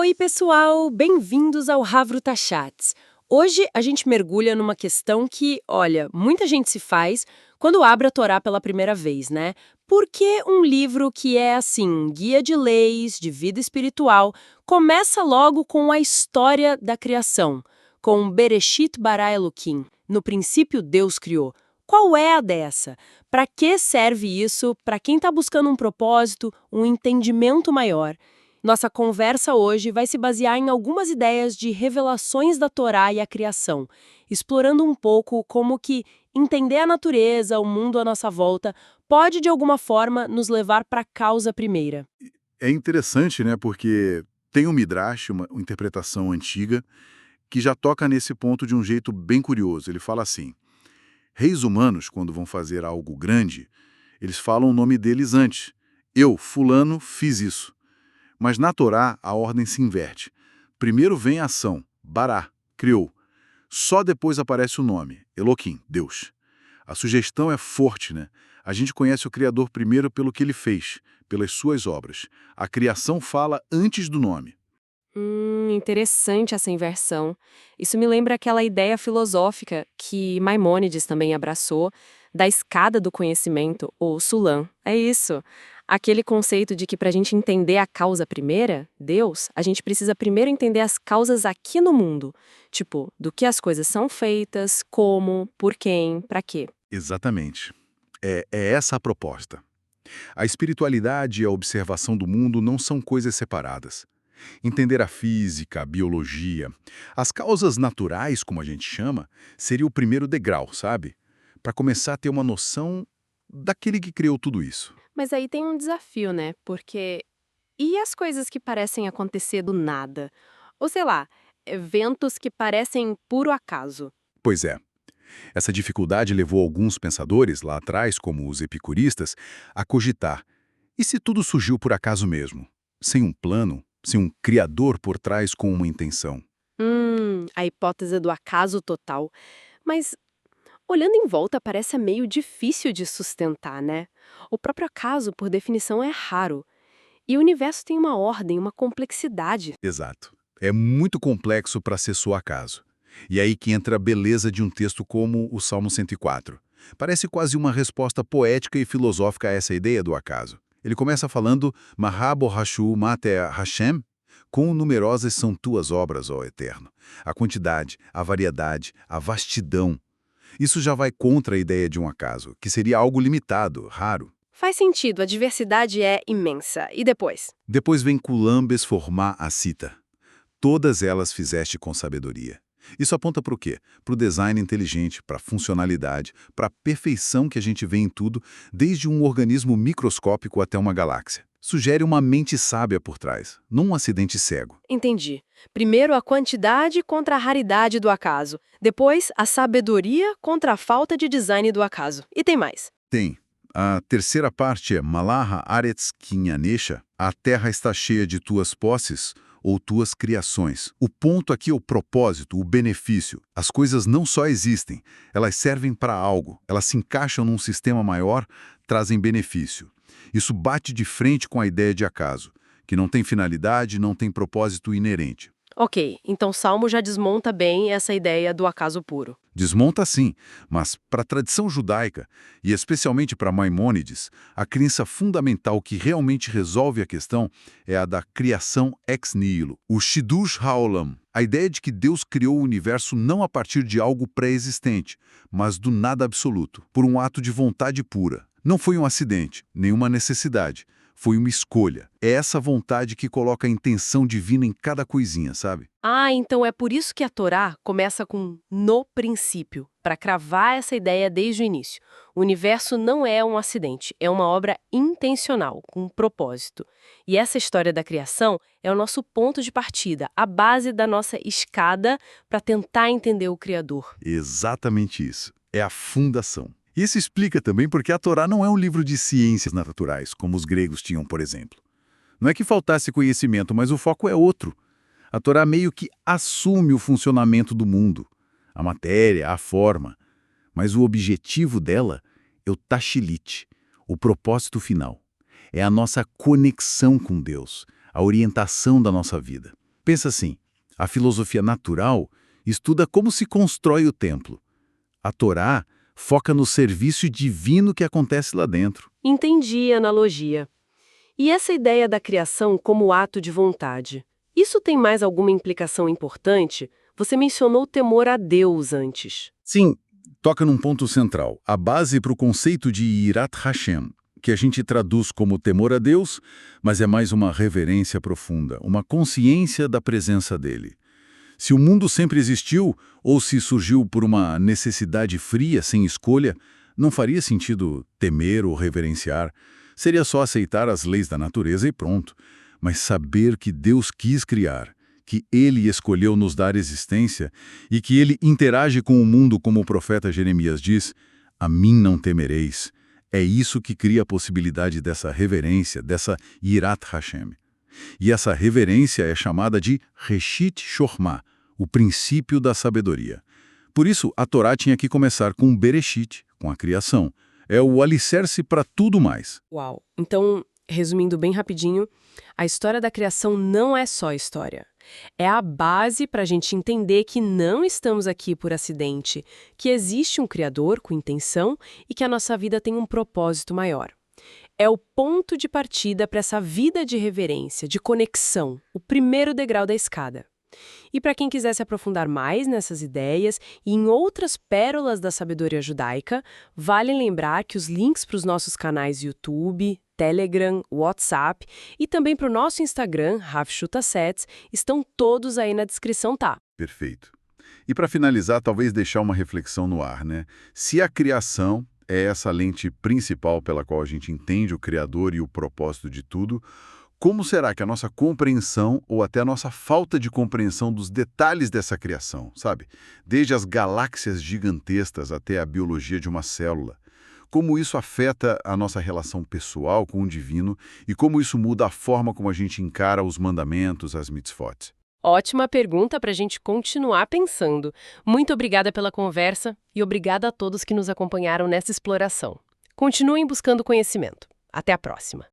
Oi, pessoal! Bem-vindos ao Havruta Chats. Hoje a gente mergulha numa questão que, olha, muita gente se faz quando abre a Torá pela primeira vez, né? Por que um livro que é, assim, guia de leis, de vida espiritual, começa logo com a história da criação, com Bereshit bara Elokim, no princípio Deus criou? Qual é a dessa? Para que serve isso? Para quem está buscando um propósito, um entendimento maior? Nossa conversa hoje vai se basear em algumas ideias de revelações da Torá e a criação, explorando um pouco como que entender a natureza, o mundo à nossa volta, pode de alguma forma nos levar para a causa primeira. É interessante, né, porque tem um Midrash, uma interpretação antiga, que já toca nesse ponto de um jeito bem curioso. Ele fala assim: reis humanos, quando vão fazer algo grande, eles falam o nome deles antes. Eu, fulano, fiz isso. Mas na Torá, a ordem se inverte. Primeiro vem a ação, bará, criou. Só depois aparece o nome, Eloquim, Deus. A sugestão é forte, né? A gente conhece o Criador primeiro pelo que ele fez, pelas suas obras. A criação fala antes do nome. Interessante essa inversão. Isso me lembra aquela ideia filosófica que Maimônides também abraçou, da escada do conhecimento, ou Sulam. É isso. Aquele conceito de que para a gente entender a causa primeira, Deus, a gente precisa primeiro entender as causas aqui no mundo. Tipo, do que as coisas são feitas, como, por quem, para quê. Exatamente. É essa a proposta. A espiritualidade e a observação do mundo não são coisas separadas. Entender a física, a biologia, as causas naturais, como a gente chama, seria o primeiro degrau, sabe? Para começar a ter uma noção daquele que criou tudo isso. Mas aí tem um desafio, né? Porque e as coisas que parecem acontecer do nada? Ou sei lá, eventos que parecem puro acaso. Pois é, essa dificuldade levou alguns pensadores, lá atrás, como os epicuristas, a cogitar: e se tudo surgiu por acaso mesmo? Sem um plano, sem um criador por trás com uma intenção? A hipótese do acaso total. Mas, olhando em volta, parece meio difícil de sustentar, né? O próprio acaso, por definição, é raro. E o universo tem uma ordem, uma complexidade. Exato. É muito complexo para ser só acaso. E aí que entra a beleza de um texto como o Salmo 104. Parece quase uma resposta poética e filosófica a essa ideia do acaso. Ele começa falando Mahabo Hashu Mate Hashem, quão numerosas são tuas obras, ó Eterno. A quantidade, a variedade, a vastidão. Isso já vai contra a ideia de um acaso, que seria algo limitado, raro. Faz sentido, a diversidade é imensa. E depois? Depois vem Culambes formar a cita. Todas elas fizeste com sabedoria. Isso aponta para o quê? Para o design inteligente, para a funcionalidade, para a perfeição que a gente vê em tudo, desde um organismo microscópico até uma galáxia. Sugere uma mente sábia por trás, não um acidente cego. Entendi. Primeiro a quantidade contra a raridade do acaso. Depois a sabedoria contra a falta de design do acaso. E tem mais. Tem. A terceira parte é Malaha Aretz Kinyanesha, a terra está cheia de tuas posses, ou tuas criações. O ponto aqui é o propósito, o benefício. As coisas não só existem, elas servem para algo, elas se encaixam num sistema maior, trazem benefício. Isso bate de frente com a ideia de acaso, que não tem finalidade, não tem propósito inerente. Ok, então o Salmo já desmonta bem essa ideia do acaso puro. Desmonta sim, mas para a tradição judaica, e especialmente para Maimônides, a crença fundamental que realmente resolve a questão é a da criação ex nihilo, o Shidush Haolam, a ideia de que Deus criou o universo não a partir de algo pré-existente, mas do nada absoluto, por um ato de vontade pura. Não foi um acidente, nenhuma necessidade. Foi uma escolha. É essa vontade que coloca a intenção divina em cada coisinha, sabe? Então é por isso que a Torá começa com no princípio, para cravar essa ideia desde o início. O universo não é um acidente, é uma obra intencional, com um propósito. E essa história da criação é o nosso ponto de partida, a base da nossa escada para tentar entender o Criador. Exatamente isso. É a fundação. Isso explica também porque a Torá não é um livro de ciências naturais, como os gregos tinham, por exemplo. Não é que faltasse conhecimento, mas o foco é outro. A Torá meio que assume o funcionamento do mundo, a matéria, a forma. Mas o objetivo dela é o tachilite, o propósito final. É a nossa conexão com Deus, a orientação da nossa vida. Pensa assim, a filosofia natural estuda como se constrói o templo. A Torá foca no serviço divino que acontece lá dentro. Entendi a analogia. E essa ideia da criação como ato de vontade? Isso tem mais alguma implicação importante? Você mencionou o temor a Deus antes. Sim, toca num ponto central, a base para o conceito de Yirat Hashem, que a gente traduz como temor a Deus, mas é mais uma reverência profunda, uma consciência da presença dele. Se o mundo sempre existiu, ou se surgiu por uma necessidade fria, sem escolha, não faria sentido temer ou reverenciar. Seria só aceitar as leis da natureza e pronto. Mas saber que Deus quis criar, que Ele escolheu nos dar existência e que Ele interage com o mundo como o profeta Jeremias diz, a mim não temereis. É isso que cria a possibilidade dessa reverência, dessa Yirat Hashem. E essa reverência é chamada de Reshit Shorma, o princípio da sabedoria. Por isso, a Torá tinha que começar com Bereshit, com a criação. É o alicerce para tudo mais. Uau! Então, resumindo bem rapidinho, a história da criação não é só história. É a base para a gente entender que não estamos aqui por acidente, que existe um Criador com intenção e que a nossa vida tem um propósito maior. É o ponto de partida para essa vida de reverência, de conexão, o primeiro degrau da escada. E para quem quiser se aprofundar mais nessas ideias e em outras pérolas da sabedoria judaica, vale lembrar que os links para os nossos canais YouTube, Telegram, WhatsApp e também para o nosso Instagram, Rav Shuta Sets, estão todos aí na descrição, tá? Perfeito. E para finalizar, talvez deixar uma reflexão no ar, né? Se a criação é essa lente principal pela qual a gente entende o Criador e o propósito de tudo, como será que a nossa compreensão ou até a nossa falta de compreensão dos detalhes dessa criação, sabe? Desde as galáxias gigantescas até a biologia de uma célula. Como isso afeta a nossa relação pessoal com o divino e como isso muda a forma como a gente encara os mandamentos, as mitzvot? Ótima pergunta para a gente continuar pensando. Muito obrigada pela conversa e obrigada a todos que nos acompanharam nessa exploração. Continuem buscando conhecimento. Até a próxima!